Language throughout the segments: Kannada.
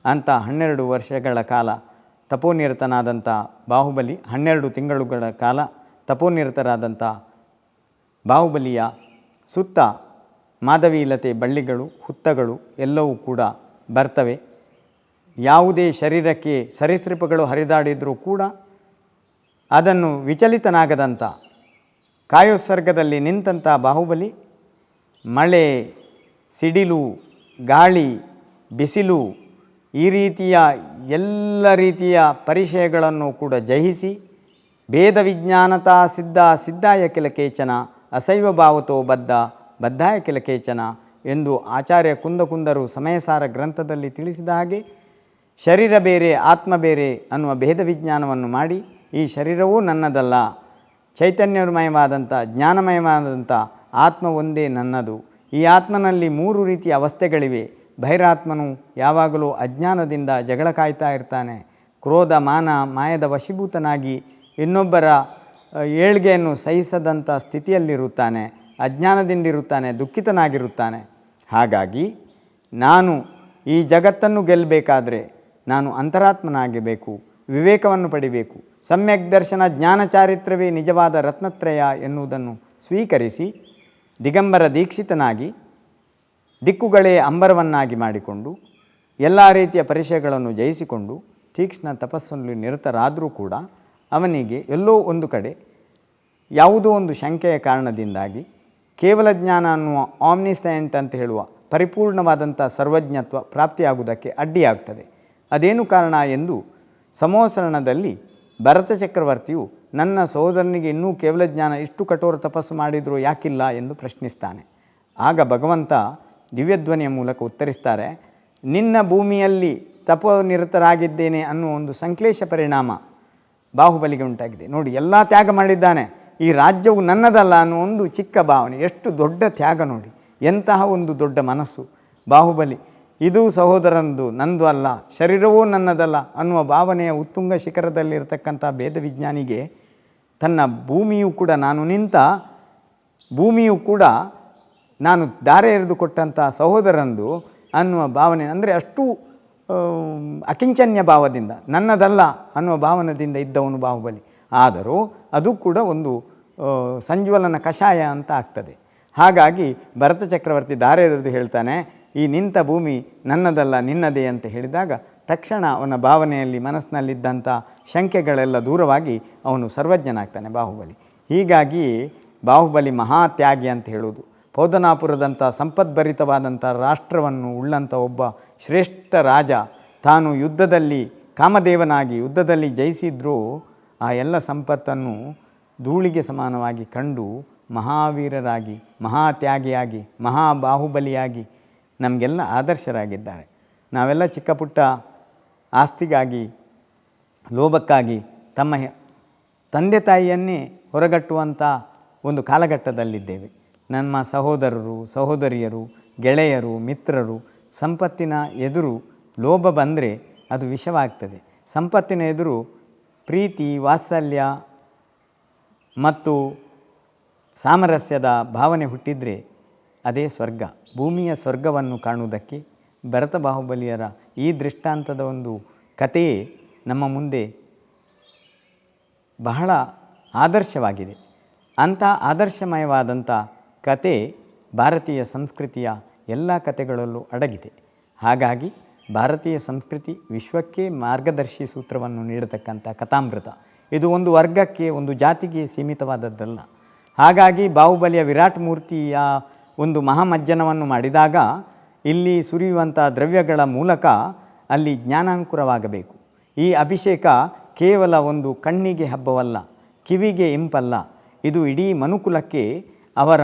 ಅಂತ 12 ವರ್ಷಗಳ ಕಾಲ ತಪೋನಿರತನಾದಂಥ ಬಾಹುಬಲಿ, 12 ತಿಂಗಳುಗಳ ಕಾಲ ತಪೋನಿರತರಾದಂಥ ಬಾಹುಬಲಿಯ ಸುತ್ತ ಮಾಧವೀಲತೆ ಬಳ್ಳಿಗಳು, ಹುತ್ತಗಳು ಎಲ್ಲವೂ ಕೂಡ ಬರ್ತವೆ. ಯಾವುದೇ ಶರೀರಕ್ಕೆ ಸರೀಸೃಪಗಳು ಹರಿದಾಡಿದರೂ ಕೂಡ ಅದನ್ನು ವಿಚಲಿತನಾಗದಂಥ ಕಾಯೋತ್ಸರ್ಗದಲ್ಲಿ ನಿಂತಹ ಬಾಹುಬಲಿ ಮಳೆ, ಸಿಡಿಲು, ಗಾಳಿ, ಬಿಸಿಲು ಈ ರೀತಿಯ ಎಲ್ಲ ರೀತಿಯ ಪರಿಚಯಗಳನ್ನು ಕೂಡ ಜಯಿಸಿ ಭೇದ ವಿಜ್ಞಾನತಾ ಸಿದ್ಧಾಯ ಕಿಲ ಕೇಚನ ಅಸೈವ ಭಾವತೋ ಬದ್ಧಾಯ ಕಿಲ ಕೇಚನ ಎಂದು ಆಚಾರ್ಯ ಕುಂದಕುಂದರು ಸಮಯಸಾರ ಗ್ರಂಥದಲ್ಲಿ ತಿಳಿಸಿದ ಹಾಗೆ ಶರೀರ ಬೇರೆ ಆತ್ಮ ಬೇರೆ ಅನ್ನುವ ಭೇದ ವಿಜ್ಞಾನವನ್ನು ಮಾಡಿ ಈ ಶರೀರವೂ ನನ್ನದಲ್ಲ, ಚೈತನ್ಯಮಯವಾದಂಥ ಜ್ಞಾನಮಯವಾದಂಥ ಆತ್ಮ ಒಂದೇ ನನ್ನದು. ಈ ಆತ್ಮನಲ್ಲಿ 3 ರೀತಿಯ ಅವಸ್ಥೆಗಳಿವೆ. ಬಹಿರಾತ್ಮನು ಯಾವಾಗಲೂ ಅಜ್ಞಾನದಿಂದ ಜಗಳ ಕಾಯ್ತಾ ಇರ್ತಾನೆ. ಕ್ರೋಧ, ಮಾನ, ಮಾಯದ ವಶೀಭೂತನಾಗಿ ಇನ್ನೊಬ್ಬರ ಏಳ್ಗೆಯನ್ನು ಸಹಿಸದಂಥ ಸ್ಥಿತಿಯಲ್ಲಿರುತ್ತಾನೆ, ಅಜ್ಞಾನದಿಂದಿರುತ್ತಾನೆ, ದುಃಖಿತನಾಗಿರುತ್ತಾನೆ. ಹಾಗಾಗಿ ನಾನು ಈ ಜಗತ್ತನ್ನು ಗೆಲ್ಲಬೇಕಾದ್ರೆ ನಾನು ಅಂತರಾತ್ಮನಾಗಬೇಕು, ವಿವೇಕವನ್ನು ಪಡಿಬೇಕು. ಸಮ್ಯಕ್ ದರ್ಶನ ಜ್ಞಾನ ಚಾರಿತ್ರವೇ ನಿಜವಾದ ರತ್ನತ್ರಯ ಎನ್ನುವುದನ್ನು ಸ್ವೀಕರಿಸಿ ದಿಗಂಬರ ದೀಕ್ಷಿತನಾಗಿ ದಿಕ್ಕುಗಳೇ ಅಂಬರವನ್ನಾಗಿ ಮಾಡಿಕೊಂಡು ಎಲ್ಲ ರೀತಿಯ ಪರಿಚಯಗಳನ್ನು ಜಯಿಸಿಕೊಂಡು ತೀಕ್ಷ್ಣ ತಪಸ್ಸಲ್ಲಿ ನಿರತರಾದರೂ ಕೂಡ ಅವನಿಗೆ ಎಲ್ಲೋ ಒಂದು ಕಡೆ ಯಾವುದೋ ಒಂದು ಶಂಕೆಯ ಕಾರಣದಿಂದಾಗಿ ಕೇವಲ ಜ್ಞಾನ ಅನ್ನುವ ಆಮ್ನಿಸೆಂಟ್ ಅಂತ ಹೇಳುವ ಪರಿಪೂರ್ಣವಾದಂಥ ಸರ್ವಜ್ಞತ್ವ ಪ್ರಾಪ್ತಿಯಾಗುವುದಕ್ಕೆ ಅಡ್ಡಿಯಾಗ್ತದೆ. ಅದೇನು ಕಾರಣ ಎಂದು ಸಮೋಸರಣದಲ್ಲಿ ಭರತ ಚಕ್ರವರ್ತಿಯು ನನ್ನ ಸಹೋದರನಿಗೆ ಇನ್ನೂ ಕೇವಲ ಜ್ಞಾನ ಇಷ್ಟು ಕಠೋರ ತಪಸ್ಸು ಮಾಡಿದರೂ ಯಾಕಿಲ್ಲ ಎಂದು ಪ್ರಶ್ನಿಸ್ತಾನೆ. ಆಗ ಭಗವಂತ ದಿವ್ಯಧ್ವನಿಯ ಮೂಲಕ ಉತ್ತರಿಸ್ತಾರೆ, ನಿನ್ನ ಭೂಮಿಯಲ್ಲಿ ತಪೋನಿರತರಾಗಿದ್ದೇನೆ ಅನ್ನುವ ಒಂದು ಸಂಕ್ಲೇಶ ಪರಿಣಾಮ ಬಾಹುಬಲಿಗೆ ಉಂಟಾಗಿದೆ. ನೋಡಿ, ಎಲ್ಲ ತ್ಯಾಗ ಮಾಡಿದ್ದಾನೆ, ಈ ರಾಜ್ಯವು ನನ್ನದಲ್ಲ ಅನ್ನೋ ಒಂದು ಚಿಕ್ಕ ಭಾವನೆ. ಎಷ್ಟು ದೊಡ್ಡ ತ್ಯಾಗ ನೋಡಿ, ಎಂತಹ ಒಂದು ದೊಡ್ಡ ಮನಸ್ಸು ಬಾಹುಬಲಿ. ಇದು ಸಹೋದರಂದು, ನಂದು ಅಲ್ಲ, ಶರೀರವೂ ನನ್ನದಲ್ಲ ಅನ್ನುವ ಭಾವನೆಯ ಉತ್ತುಂಗ ಶಿಖರದಲ್ಲಿರತಕ್ಕಂಥ ಭೇದ ವಿಜ್ಞಾನಿಗೆ ತನ್ನ ಭೂಮಿಯು ಕೂಡ ನಾನು ನಿಂತ ಭೂಮಿಯು ಕೂಡ ನಾನು ದಾರೆ ಎರೆದು ಕೊಟ್ಟಂಥ ಸಹೋದರಂದು ಅನ್ನುವ ಭಾವನೆ, ಅಂದರೆ ಅಷ್ಟು ಅಕಿಂಚನ್ಯ ಭಾವದಿಂದ, ನನ್ನದಲ್ಲ ಅನ್ನುವ ಭಾವನದಿಂದ ಇದ್ದವನು ಬಾಹುಬಲಿ. ಆದರೂ ಅದು ಕೂಡ ಒಂದು ಸಂಜ್ವಲನ ಕಷಾಯ ಅಂತ ಆಗ್ತದೆ. ಹಾಗಾಗಿ ಭರತ ಚಕ್ರವರ್ತಿ ದಾರೆ ಎರೆದು ಹೇಳ್ತಾನೆ, ಈ ನಿಂತ ಭೂಮಿ ನನ್ನದಲ್ಲ ನಿನ್ನದೇ ಅಂತ ಹೇಳಿದಾಗ ತಕ್ಷಣ ಅವನ ಭಾವನೆಯಲ್ಲಿ ಮನಸ್ಸಿನಲ್ಲಿದ್ದಂಥ ಶಂಕೆಗಳೆಲ್ಲ ದೂರವಾಗಿ ಅವನು ಸರ್ವಜ್ಞನಾಗ್ತಾನೆ ಬಾಹುಬಲಿ. ಹೀಗಾಗಿ ಬಾಹುಬಲಿ ಮಹಾತ್ಯಾಗಿ ಅಂತ ಹೇಳೋದು. ಪೌದನಾಪುರದಂಥ ಸಂಪದ್ಭರಿತವಾದಂಥ ರಾಷ್ಟ್ರವನ್ನು ಉಳ್ಳಂಥ ಒಬ್ಬ ಶ್ರೇಷ್ಠ ರಾಜ ತಾನು ಯುದ್ಧದಲ್ಲಿ ಕಾಮದೇವನಾಗಿ ಯುದ್ಧದಲ್ಲಿ ಜಯಿಸಿದ್ರೂ ಆ ಎಲ್ಲ ಸಂಪತ್ತನ್ನು ಧೂಳಿಗೆ ಸಮಾನವಾಗಿ ಕಂಡು ಮಹಾವೀರರಾಗಿ, ಮಹಾತ್ಯಾಗಿಯಾಗಿ, ಮಹಾಬಾಹುಬಲಿಯಾಗಿ ನಮಗೆಲ್ಲ ಆದರ್ಶರಾಗಿದ್ದಾರೆ. ನಾವೆಲ್ಲ ಚಿಕ್ಕ ಪುಟ್ಟ ಆಸ್ತಿಗಾಗಿ, ಲೋಭಕ್ಕಾಗಿ ತಮ್ಮ ತಂದೆ ತಾಯಿಯನ್ನೇ ಹೊರಗಟ್ಟುವಂಥ ಒಂದು ಕಾಲಘಟ್ಟದಲ್ಲಿದ್ದೇವೆ. ನಮ್ಮ ಸಹೋದರರು, ಸಹೋದರಿಯರು, ಗೆಳೆಯರು, ಮಿತ್ರರು ಸಂಪತ್ತಿನ ಎದುರು ಲೋಭ ಬಂದರೆ ಅದು ವಿಷವಾಗ್ತದೆ. ಸಂಪತ್ತಿನ ಎದುರು ಪ್ರೀತಿ, ವಾತ್ಸಲ್ಯ ಮತ್ತು ಸಾಮರಸ್ಯದ ಭಾವನೆ ಹುಟ್ಟಿದರೆ ಅದೇ ಸ್ವರ್ಗ. ಭೂಮಿಯ ಸ್ವರ್ಗವನ್ನು ಕಾಣುವುದಕ್ಕೆ ಭರತ ಬಾಹುಬಲಿಯರ ಈ ದೃಷ್ಟಾಂತದ ಒಂದು ಕಥೆಯೇ ನಮ್ಮ ಮುಂದೆ ಬಹಳ ಆದರ್ಶವಾಗಿದೆ. ಅಂಥ ಆದರ್ಶಮಯವಾದಂಥ ಕತೆ ಭಾರತೀಯ ಸಂಸ್ಕೃತಿಯ ಎಲ್ಲ ಕಥೆಗಳಲ್ಲೂ ಅಡಗಿದೆ. ಹಾಗಾಗಿ ಭಾರತೀಯ ಸಂಸ್ಕೃತಿ ವಿಶ್ವಕ್ಕೆ ಮಾರ್ಗದರ್ಶಿ ಸೂತ್ರವನ್ನು ನೀಡತಕ್ಕಂಥ ಕಥಾಮೃತ. ಇದು ಒಂದು ವರ್ಗಕ್ಕೆ, ಒಂದು ಜಾತಿಗೆ ಸೀಮಿತವಾದದ್ದಲ್ಲ. ಹಾಗಾಗಿ ಬಾಹುಬಲಿಯ ವಿರಾಟ್ ಮೂರ್ತಿಯ ಒಂದು ಮಹಾಮಜ್ಜನವನ್ನು ಮಾಡಿದಾಗ ಇಲ್ಲಿ ಸುರಿಯುವಂಥ ದ್ರವ್ಯಗಳ ಮೂಲಕ ಅಲ್ಲಿ ಜ್ಞಾನಾಂಕುರವಾಗಬೇಕು. ಈ ಅಭಿಷೇಕ ಕೇವಲ ಒಂದು ಕಣ್ಣಿಗೆ ಹಬ್ಬವಲ್ಲ, ಕಿವಿಗೆ ಇಂಪಲ್ಲ, ಇದು ಇಡೀ ಮನುಕುಲಕ್ಕೆ ಅವರ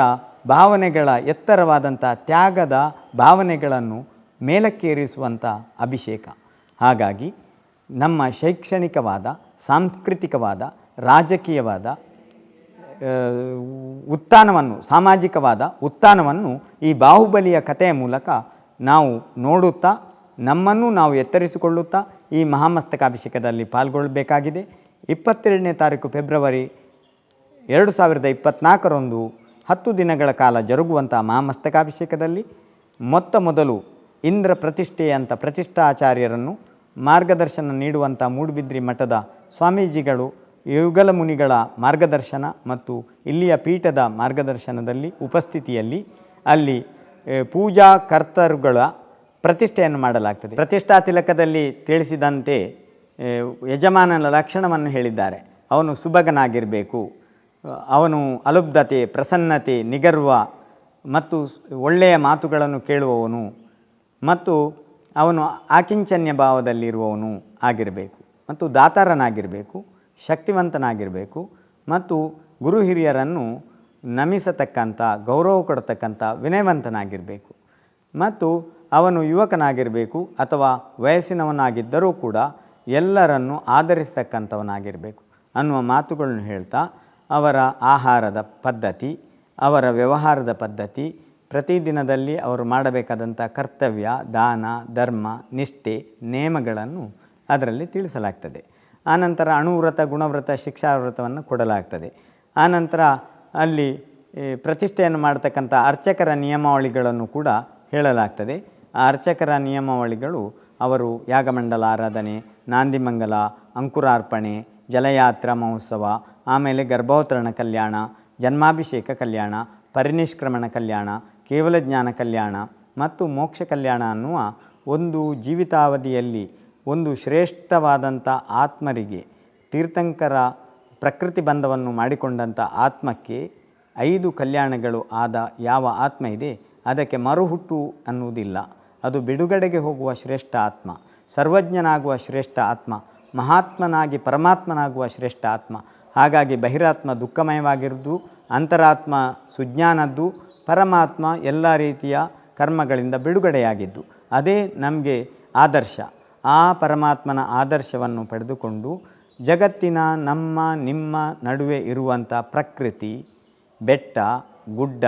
ಭಾವನೆಗಳ ಎತ್ತರವಾದಂಥ ತ್ಯಾಗದ ಭಾವನೆಗಳನ್ನು ಮೇಲಕ್ಕೇರಿಸುವಂಥ ಅಭಿಷೇಕ. ಹಾಗಾಗಿ ನಮ್ಮ ಶೈಕ್ಷಣಿಕವಾದ, ಸಾಂಸ್ಕೃತಿಕವಾದ, ರಾಜಕೀಯವಾದ ಉತ್ಥಾನವನ್ನು, ಸಾಮಾಜಿಕವಾದ ಉತ್ಥಾನವನ್ನು ಈ ಬಾಹುಬಲಿಯ ಕಥೆಯ ಮೂಲಕ ನಾವು ನೋಡುತ್ತಾ ನಮ್ಮನ್ನು ನಾವು ಎತ್ತರಿಸಿಕೊಳ್ಳುತ್ತಾ ಈ ಮಹಾಮಸ್ತಕಾಭಿಷೇಕದಲ್ಲಿ ಪಾಲ್ಗೊಳ್ಳಬೇಕಾಗಿದೆ. 22ನೇ ತಾರೀಕು ಫೆಬ್ರವರಿ 2024 10 ದಿನಗಳ ಕಾಲ ಜರುಗುವಂಥ ಮಹಾಮಸ್ತಕಾಭಿಷೇಕದಲ್ಲಿ ಮೊದಲು ಇಂದ್ರ ಪ್ರತಿಷ್ಠೆ ಅಂತ ಪ್ರತಿಷ್ಠಾಚಾರ್ಯರನ್ನು ಮಾರ್ಗದರ್ಶನ ನೀಡುವಂಥ ಮೂಡುಬಿದ್ರಿ ಮಠದ ಸ್ವಾಮೀಜಿಗಳು ಯುಗಲ ಮುನಿಗಳ ಮಾರ್ಗದರ್ಶನ ಮತ್ತು ಇಲ್ಲಿಯ ಪೀಠದ ಮಾರ್ಗದರ್ಶನದಲ್ಲಿ ಉಪಸ್ಥಿತಿಯಲ್ಲಿ ಅಲ್ಲಿ ಪೂಜಾ ಕರ್ತರುಗಳ ಪ್ರತಿಷ್ಠೆಯನ್ನು ಮಾಡಲಾಗ್ತದೆ. ಪ್ರತಿಷ್ಠಾ ತಿಲಕದಲ್ಲಿ ತಿಳಿಸಿದಂತೆ ಯಜಮಾನನ ಲಕ್ಷಣವನ್ನು ಹೇಳಿದ್ದಾರೆ. ಅವನು ಸುಭಗನಾಗಿರಬೇಕು, ಅವನು ಅಲುಬ್ಧತೆ, ಪ್ರಸನ್ನತೆ, ನಿಗರ್ವ ಮತ್ತು ಒಳ್ಳೆಯ ಮಾತುಗಳನ್ನು ಕೇಳುವವನು ಮತ್ತು ಅವನು ಆಕಿಂಚನ್ಯ ಭಾವದಲ್ಲಿರುವವನು ಆಗಿರಬೇಕು ಮತ್ತು ದಾತಾರನಾಗಿರಬೇಕು, ಶಕ್ತಿವಂತನಾಗಿರಬೇಕು ಮತ್ತು ಗುರು ಹಿರಿಯರನ್ನು ನಮಿಸತಕ್ಕಂಥ, ಗೌರವ ಕೊಡತಕ್ಕಂಥ ವಿನಯವಂತನಾಗಿರಬೇಕು ಮತ್ತು ಅವನು ಯುವಕನಾಗಿರಬೇಕು ಅಥವಾ ವಯಸ್ಸಿನವನಾಗಿದ್ದರೂ ಕೂಡ ಎಲ್ಲರನ್ನು ಆಧರಿಸ್ತಕ್ಕಂಥವನಾಗಿರಬೇಕು ಅನ್ನುವ ಮಾತುಗಳನ್ನು ಹೇಳ್ತಾ ಅವರ ಆಹಾರದ ಪದ್ಧತಿ, ಅವರ ವ್ಯವಹಾರದ ಪದ್ಧತಿ, ಪ್ರತಿದಿನದಲ್ಲಿ ಅವರು ಮಾಡಬೇಕಾದಂಥ ಕರ್ತವ್ಯ, ದಾನ, ಧರ್ಮ, ನಿಷ್ಠೆ, ನೇಮಗಳನ್ನು ಅದರಲ್ಲಿ ತಿಳಿಸಲಾಗ್ತದೆ. ಆನಂತರ ಅಣುವ್ರತ, ಗುಣವ್ರತ, ಶಿಕ್ಷಾವ್ರತವನ್ನು ಕೊಡಲಾಗ್ತದೆ. ಆನಂತರ ಅಲ್ಲಿ ಪ್ರತಿಷ್ಠೆಯನ್ನು ಮಾಡತಕ್ಕಂಥ ಅರ್ಚಕರ ನಿಯಮಾವಳಿಗಳನ್ನು ಕೂಡ ಹೇಳಲಾಗ್ತದೆ. ಆ ಅರ್ಚಕರ ನಿಯಮಾವಳಿಗಳು ಅವರು ಯಾಗಮಂಡಲ ಆರಾಧನೆ, ನಾಂದಿಮಂಗಲ, ಅಂಕುರಾರ್ಪಣೆ, ಜಲಯಾತ್ರಾ ಮಹೋತ್ಸವ, ಆಮೇಲೆ ಗರ್ಭೋತ್ತರಣ ಕಲ್ಯಾಣ, ಜನ್ಮಾಭಿಷೇಕ ಕಲ್ಯಾಣ, ಪರಿನಿಷ್ಕ್ರಮಣ ಕಲ್ಯಾಣ, ಕೇವಲ ಜ್ಞಾನ ಕಲ್ಯಾಣ ಮತ್ತು ಮೋಕ್ಷ ಕಲ್ಯಾಣ ಅನ್ನುವ ಒಂದು ಜೀವಿತಾವಧಿಯಲ್ಲಿ ಒಂದು ಶ್ರೇಷ್ಠವಾದಂಥ ಆತ್ಮರಿಗೆ, ತೀರ್ಥಂಕರ ಪ್ರಕೃತಿ ಬಂಧವನ್ನು ಮಾಡಿಕೊಂಡಂಥ ಆತ್ಮಕ್ಕೆ 5 ಕಲ್ಯಾಣಗಳು ಆದ ಯಾವ ಆತ್ಮ ಇದೆ ಅದಕ್ಕೆ ಮರುಹುಟ್ಟು ಅನ್ನುವುದಿಲ್ಲ. ಅದು ಬಿಡುಗಡೆಗೆ ಹೋಗುವ ಶ್ರೇಷ್ಠ ಆತ್ಮ, ಸರ್ವಜ್ಞನಾಗುವ ಶ್ರೇಷ್ಠ ಆತ್ಮ, ಮಹಾತ್ಮನಾಗಿ ಪರಮಾತ್ಮನಾಗುವ ಶ್ರೇಷ್ಠ ಆತ್ಮ. ಹಾಗಾಗಿ ಬಹಿರಾತ್ಮ ದುಃಖಮಯವಾಗಿರುವುದು, ಅಂತರಾತ್ಮ ಸುಜ್ಞಾನದ್ದು, ಪರಮಾತ್ಮ ಎಲ್ಲ ರೀತಿಯ ಕರ್ಮಗಳಿಂದ ಬಿಡುಗಡೆಯಾಗಿದ್ದು. ಅದೇ ನಮಗೆ ಆದರ್ಶ. ಆ ಪರಮಾತ್ಮನ ಆದರ್ಶವನ್ನು ಪಡೆದುಕೊಂಡು ಜಗತ್ತಿನ ನಮ್ಮ ನಿಮ್ಮ ನಡುವೆ ಇರುವಂಥ ಪ್ರಕೃತಿ, ಬೆಟ್ಟ, ಗುಡ್ಡ,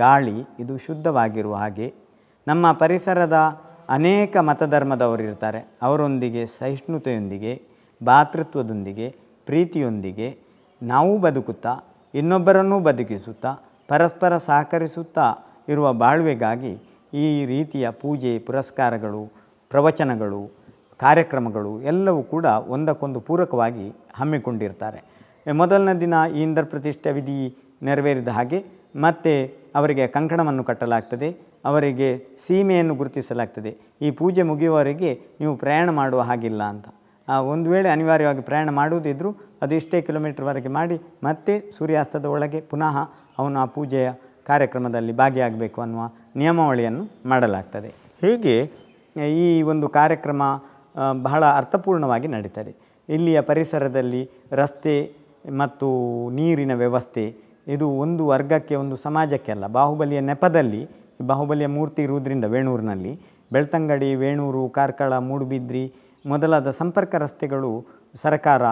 ಗಾಳಿ ಇದು ಶುದ್ಧವಾಗಿರುವ ಹಾಗೆ ನಮ್ಮ ಪರಿಸರದ ಅನೇಕ ಮತಧರ್ಮದವರಿರ್ತಾರೆ. ಅವರೊಂದಿಗೆ ಸಹಿಷ್ಣುತೆಯೊಂದಿಗೆ, ಭಾತೃತ್ವದೊಂದಿಗೆ, ಪ್ರೀತಿಯೊಂದಿಗೆ ನಾವು ಬದುಕುತ್ತಾ ಇನ್ನೊಬ್ಬರನ್ನೂ ಬದುಕಿಸುತ್ತಾ ಪರಸ್ಪರ ಸಹಕರಿಸುತ್ತಾ ಇರುವ ಬಾಳ್ವೆಗಾಗಿ ಈ ರೀತಿಯ ಪೂಜೆ, ಪುರಸ್ಕಾರಗಳು, ಪ್ರವಚನಗಳು, ಕಾರ್ಯಕ್ರಮಗಳು ಎಲ್ಲವೂ ಕೂಡ ಒಂದಕ್ಕೊಂದು ಪೂರಕವಾಗಿ ಹಮ್ಮಿಕೊಂಡಿರ್ತಾರೆ. ಮೊದಲನೇ ದಿನ ಈ ಇಂದ್ರ ಪ್ರತಿಷ್ಠೆ ವಿಧಿ ನೆರವೇರಿದ ಹಾಗೆ ಮತ್ತೆ ಅವರಿಗೆ ಕಂಕಣವನ್ನು ಕಟ್ಟಲಾಗ್ತದೆ, ಅವರಿಗೆ ಸೀಮೆಯನ್ನು ಗುರುತಿಸಲಾಗ್ತದೆ. ಈ ಪೂಜೆ ಮುಗಿಯುವವರೆಗೆ ನೀವು ಪ್ರಯಾಣ ಮಾಡುವ ಹಾಗಿಲ್ಲ ಅಂತ. ಒಂದು ವೇಳೆ ಅನಿವಾರ್ಯವಾಗಿ ಪ್ರಯಾಣ ಮಾಡುವುದಿದ್ದರೂ ಅದು ಇಷ್ಟೇ ಕಿಲೋಮೀಟರ್ವರೆಗೆ ಮಾಡಿ ಮತ್ತೆ ಸೂರ್ಯಾಸ್ತದ ಒಳಗೆ ಪುನಃ ಅವನು ಆ ಪೂಜೆಯ ಕಾರ್ಯಕ್ರಮದಲ್ಲಿ ಭಾಗಿಯಾಗಬೇಕು ಅನ್ನುವ ನಿಯಮಾವಳಿಯನ್ನು ಮಾಡಲಾಗ್ತದೆ. ಹೀಗೆ ಈ ಒಂದು ಕಾರ್ಯಕ್ರಮ ಬಹಳ ಅರ್ಥಪೂರ್ಣವಾಗಿ ನಡೀತದೆ. ಇಲ್ಲಿಯ ಪರಿಸರದಲ್ಲಿ ರಸ್ತೆ ಮತ್ತು ನೀರಿನ ವ್ಯವಸ್ಥೆ ಇದು ಒಂದು ವರ್ಗಕ್ಕೆ, ಒಂದು ಸಮಾಜಕ್ಕೆ ಅಲ್ಲ. ಬಾಹುಬಲಿಯ ನೆಪದಲ್ಲಿ ಬಾಹುಬಲಿಯ ಮೂರ್ತಿ ಇರುವುದರಿಂದ ವೇಣೂರಿನಲ್ಲಿ ಬೆಳ್ತಂಗಡಿ, ವೇಣೂರು, ಕಾರ್ಕಳ, ಮೂಡುಬಿದ್ರಿ ಮೊದಲಾದ ಸಂಪರ್ಕ ರಸ್ತೆಗಳು ಸರ್ಕಾರ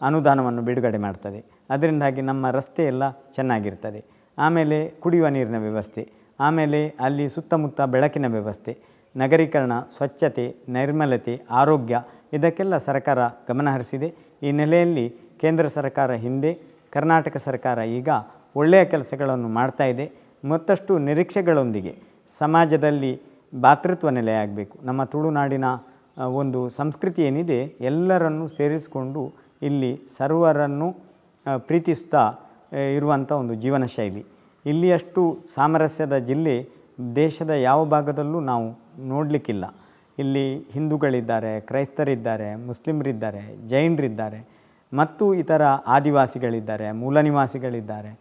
ಅನುದಾನವನ್ನು ಬಿಡುಗಡೆ ಮಾಡ್ತದೆ. ಅದರಿಂದಾಗಿ ನಮ್ಮ ರಸ್ತೆ ಎಲ್ಲ ಚೆನ್ನಾಗಿರ್ತದೆ. ಆಮೇಲೆ ಕುಡಿಯುವ ನೀರಿನ ವ್ಯವಸ್ಥೆ, ಆಮೇಲೆ ಅಲ್ಲಿ ಸುತ್ತಮುತ್ತ ಬೆಳಕಿನ ವ್ಯವಸ್ಥೆ, ನಗರೀಕರಣ, ಸ್ವಚ್ಛತೆ, ನೈರ್ಮಲ್ಯತೆ, ಆರೋಗ್ಯ ಇದಕ್ಕೆಲ್ಲ ಸರ್ಕಾರ ಗಮನಹರಿಸಿದೆ. ಈ ನೆಲೆಯಲ್ಲಿ ಕೇಂದ್ರ ಸರ್ಕಾರ ಹಿಂದೆ, ಕರ್ನಾಟಕ ಸರ್ಕಾರ ಈಗ ಒಳ್ಳೆಯ ಕೆಲಸಗಳನ್ನು ಮಾಡ್ತಾ ಇದೆ. ಮತ್ತಷ್ಟು ನಿರೀಕ್ಷೆಗಳೊಂದಿಗೆ ಸಮಾಜದಲ್ಲಿ ಭಾತೃತ್ವ ನೆಲೆಯಾಗಬೇಕು. ನಮ್ಮ ತುಳುನಾಡಿನ ಒಂದು ಸಂಸ್ಕೃತಿ ಏನಿದೆ ಎಲ್ಲರನ್ನು ಸೇರಿಸಿಕೊಂಡು ಇಲ್ಲಿ ಸರ್ವರನ್ನು ಪ್ರೀತಿಸ್ತಾ ಇರುವಂಥ ಒಂದು ಜೀವನ ಶೈಲಿ. ಇಲ್ಲಿಯಷ್ಟು ಸಾಮರಸ್ಯದ ಜಿಲ್ಲೆ ದೇಶದ ಯಾವ ಭಾಗದಲ್ಲೂ ನಾವು ನೋಡಲಿಕ್ಕಿಲ್ಲ. ಇಲ್ಲಿ ಹಿಂದೂಗಳಿದ್ದಾರೆ, ಕ್ರೈಸ್ತರಿದ್ದಾರೆ, ಮುಸ್ಲಿಮರಿದ್ದಾರೆ, ಜೈನರಿದ್ದಾರೆ ಮತ್ತು ಇತರ ಆದಿವಾಸಿಗಳಿದ್ದಾರೆ, ಮೂಲ ನಿವಾಸಿಗಳಿದ್ದಾರೆ.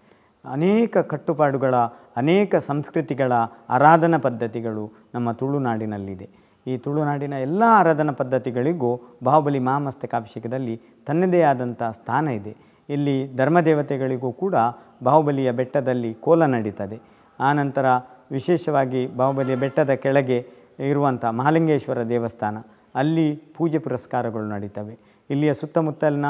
ಅನೇಕ ಕಟ್ಟುಪಾಡುಗಳ, ಅನೇಕ ಸಂಸ್ಕೃತಿಗಳ ಆರಾಧನಾ ಪದ್ಧತಿಗಳು ನಮ್ಮ ತುಳುನಾಡಿನಲ್ಲಿದೆ. ಈ ತುಳುನಾಡಿನ ಎಲ್ಲ ಆರಾಧನಾ ಪದ್ಧತಿಗಳಿಗೂ ಬಾಹುಬಲಿ ಮಹಾಮಸ್ತಕಾಭಿಷೇಕದಲ್ಲಿ ತನ್ನದೇ ಆದಂಥ ಸ್ಥಾನ ಇದೆ. ಇಲ್ಲಿ ಧರ್ಮದೇವತೆಗಳಿಗೂ ಕೂಡ ಬಾಹುಬಲಿಯ ಬೆಟ್ಟದಲ್ಲಿ ಕೋಲ ನಡೀತದೆ. ಆನಂತರ ವಿಶೇಷವಾಗಿ ಬಾಹುಬಲಿಯ ಬೆಟ್ಟದ ಕೆಳಗೆ ಇರುವಂಥ ಮಹಾಲಿಂಗೇಶ್ವರ ದೇವಸ್ಥಾನ, ಅಲ್ಲಿ ಪೂಜೆ ಪುರಸ್ಕಾರಗಳು ನಡೀತವೆ. ಇಲ್ಲಿಯ ಸುತ್ತಮುತ್ತಲಿನ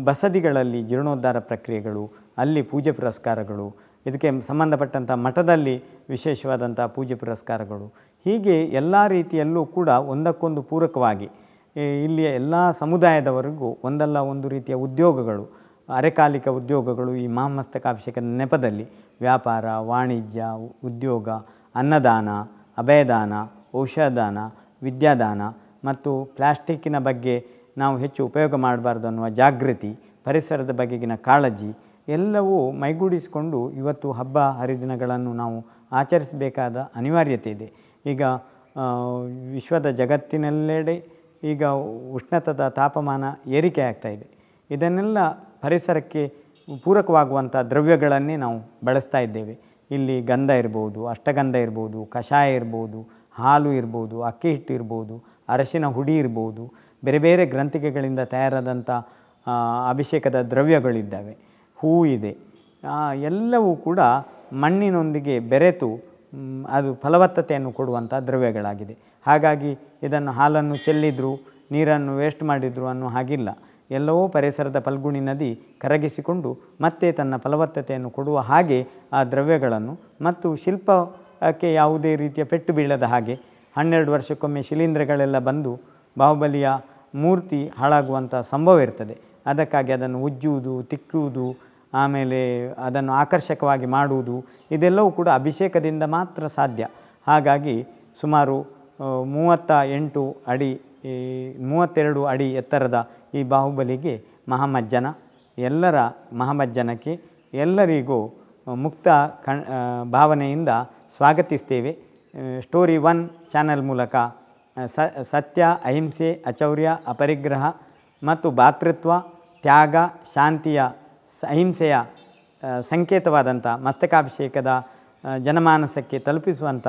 ಬಸದಿಗಳಲ್ಲಿ ಜೀರ್ಣೋದ್ಧಾರ ಪ್ರಕ್ರಿಯೆಗಳು, ಅಲ್ಲಿ ಪೂಜೆ ಪುರಸ್ಕಾರಗಳು, ಇದಕ್ಕೆ ಸಂಬಂಧಪಟ್ಟಂಥ ಮಠದಲ್ಲಿ ವಿಶೇಷವಾದಂಥ ಪೂಜೆ ಪುರಸ್ಕಾರಗಳು, ಹೀಗೆ ಎಲ್ಲ ರೀತಿಯಲ್ಲೂ ಕೂಡ ಒಂದಕ್ಕೊಂದು ಪೂರಕವಾಗಿ ಇಲ್ಲಿಯ ಎಲ್ಲ ಸಮುದಾಯದವರಿಗೂ ಒಂದಲ್ಲ ಒಂದು ರೀತಿಯ ಉದ್ಯೋಗಗಳು, ಅರೆಕಾಲಿಕ ಉದ್ಯೋಗಗಳು ಈ ಮಹಾಮಸ್ತಕಾಭಿಷೇಕದ ನೆಪದಲ್ಲಿ ವ್ಯಾಪಾರ, ವಾಣಿಜ್ಯ, ಉದ್ಯೋಗ, ಅನ್ನದಾನ, ಅಭಯದಾನ, ಔಷಧದಾನ, ವಿದ್ಯಾದಾನ ಮತ್ತು ಪ್ಲಾಸ್ಟಿಕ್ಕಿನ ಬಗ್ಗೆ ನಾವು ಹೆಚ್ಚು ಉಪಯೋಗ ಮಾಡಬಾರ್ದು ಅನ್ನುವ ಜಾಗೃತಿ, ಪರಿಸರದ ಬಗೆಗಿನ ಕಾಳಜಿ ಎಲ್ಲವೂ ಮೈಗೂಡಿಸಿಕೊಂಡು ಇವತ್ತು ಹಬ್ಬ ಹರಿದಿನಗಳನ್ನು ನಾವು ಆಚರಿಸಬೇಕಾದ ಅನಿವಾರ್ಯತೆ ಇದೆ. ಈಗ ವಿಶ್ವದ ಜಗತ್ತಿನೆಲ್ಲೆಡೆ ಈಗ ಉಷ್ಣತದ ತಾಪಮಾನ ಏರಿಕೆ ಆಗ್ತಾಯಿದೆ. ಇದನ್ನೆಲ್ಲ ಪರಿಸರಕ್ಕೆ ಪೂರಕವಾಗುವಂಥ ದ್ರವ್ಯಗಳನ್ನೇ ನಾವು ಬಳಸ್ತಾ ಇದ್ದೇವೆ. ಇಲ್ಲಿ ಗಂಧ ಇರ್ಬೋದು, ಅಷ್ಟಗಂಧ ಇರ್ಬೋದು, ಕಷಾಯ ಇರ್ಬೋದು, ಹಾಲು ಇರ್ಬೋದು, ಅಕ್ಕಿ ಹಿಟ್ಟು ಇರ್ಬೋದು, ಅರಶಿನ ಹುಡಿ ಇರ್ಬೋದು, ಬೇರೆ ಬೇರೆ ಗ್ರಂಥಿಕೆಗಳಿಂದ ತಯಾರಾದಂಥ ಅಭಿಷೇಕದ ದ್ರವ್ಯಗಳಿದ್ದಾವೆ, ಹೂವು ಇದೆ. ಎಲ್ಲವೂ ಕೂಡ ಮಣ್ಣಿನೊಂದಿಗೆ ಬೆರೆತು ಅದು ಫಲವತ್ತತೆಯನ್ನು ಕೊಡುವಂಥ ದ್ರವ್ಯಗಳಾಗಿದೆ. ಹಾಗಾಗಿ ಇದನ್ನು ಹಾಲನ್ನು ಚೆಲ್ಲಿದ್ರು, ನೀರನ್ನು ವೇಸ್ಟ್ ಮಾಡಿದ್ರು ಅನ್ನೋ ಹಾಗಿಲ್ಲ. ಎಲ್ಲವೂ ಪರಿಸರದ ಫಲ್ಗುಣಿ ನದಿ ಕರಗಿಸಿಕೊಂಡು ಮತ್ತೆ ತನ್ನ ಫಲವತ್ತತೆಯನ್ನು ಕೊಡುವ ಹಾಗೆ ಆ ದ್ರವ್ಯಗಳನ್ನು ಮತ್ತು ಶಿಲ್ಪಕ್ಕೆ ಯಾವುದೇ ರೀತಿಯ ಪೆಟ್ಟು ಬೀಳದ ಹಾಗೆ 12 ವರ್ಷಕ್ಕೊಮ್ಮೆ ಶಿಲೀಂಧ್ರಗಳೆಲ್ಲ ಬಂದು ಬಾಹುಬಲಿಯ ಮೂರ್ತಿ ಹಾಳಾಗುವಂಥ ಸಂಭವ ಇರ್ತದೆ. ಅದಕ್ಕಾಗಿ ಅದನ್ನು ಉಜ್ಜುವುದು, ತಿಕ್ಕುವುದು, ಆಮೇಲೆ ಅದನ್ನು ಆಕರ್ಷಕವಾಗಿ ಮಾಡುವುದು ಇದೆಲ್ಲವೂ ಕೂಡ ಅಭಿಷೇಕದಿಂದ ಮಾತ್ರ ಸಾಧ್ಯ. ಹಾಗಾಗಿ ಸುಮಾರು 32 ಅಡಿ ಎತ್ತರದ ಈ ಬಾಹುಬಲಿಗೆ ಮಹಾಮಜ್ಜನ ಮಹಾಮಜ್ಜನಕ್ಕೆ ಎಲ್ಲರಿಗೂ ಮುಕ್ತ ಭಾವನೆಯಿಂದ ಸ್ವಾಗತಿಸ್ತೇವೆ. ಸ್ಟೋರಿ 1 ಚಾನಲ್ ಮೂಲಕ ಸತ್ಯ, ಅಹಿಂಸೆ, ಅಚೌರ್ಯ, ಅಪರಿಗ್ರಹ ಮತ್ತು ಭಾತೃತ್ವ, ತ್ಯಾಗ, ಶಾಂತಿಯ, ಅಹಿಂಸೆಯ ಸಂಕೇತವಾದಂಥ ಮಸ್ತಕಾಭಿಷೇಕದ ಜನಮಾನಸಕ್ಕೆ ತಲುಪಿಸುವಂಥ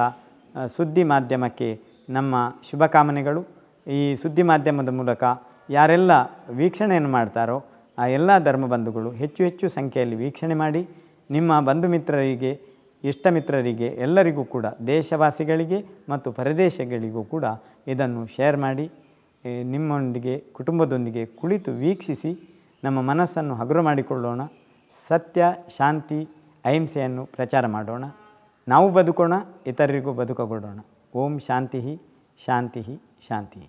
ಸುದ್ದಿ ಮಾಧ್ಯಮಕ್ಕೆ ನಮ್ಮ ಶುಭಕಾಮನೆಗಳು. ಈ ಸುದ್ದಿ ಮಾಧ್ಯಮದ ಮೂಲಕ ಯಾರೆಲ್ಲ ವೀಕ್ಷಣೆಯನ್ನು ಮಾಡ್ತಾರೋ ಆ ಎಲ್ಲ ಧರ್ಮಬಂಧುಗಳು ಹೆಚ್ಚು ಹೆಚ್ಚು ಸಂಖ್ಯೆಯಲ್ಲಿ ವೀಕ್ಷಣೆ ಮಾಡಿ ನಿಮ್ಮ ಬಂಧು ಮಿತ್ರರಿಗೆ, ಇಷ್ಟ ಮಿತ್ರರಿಗೆ ಎಲ್ಲರಿಗೂ ಕೂಡ, ದೇಶವಾಸಿಗಳಿಗೆ ಮತ್ತು ಪರದೇಶಗಳಿಗೂ ಕೂಡ ಇದನ್ನು ಶೇರ್ ಮಾಡಿ ನಿಮ್ಮೊಂದಿಗೆ ಕುಟುಂಬದೊಂದಿಗೆ ಕುಳಿತು ವೀಕ್ಷಿಸಿ ನಮ್ಮ ಮನಸ್ಸನ್ನು ಹಗುರ ಮಾಡಿಕೊಳ್ಳೋಣ. ಸತ್ಯ, ಶಾಂತಿ, ಅಹಿಂಸೆಯನ್ನು ಪ್ರಚಾರ ಮಾಡೋಣ. ನಾವು ಬದುಕೋಣ, ಇತರರಿಗೂ ಬದುಕಗೊಡೋಣ. ಓಂ ಶಾಂತಿ ಶಾಂತಿ ಶಾಂತಿ.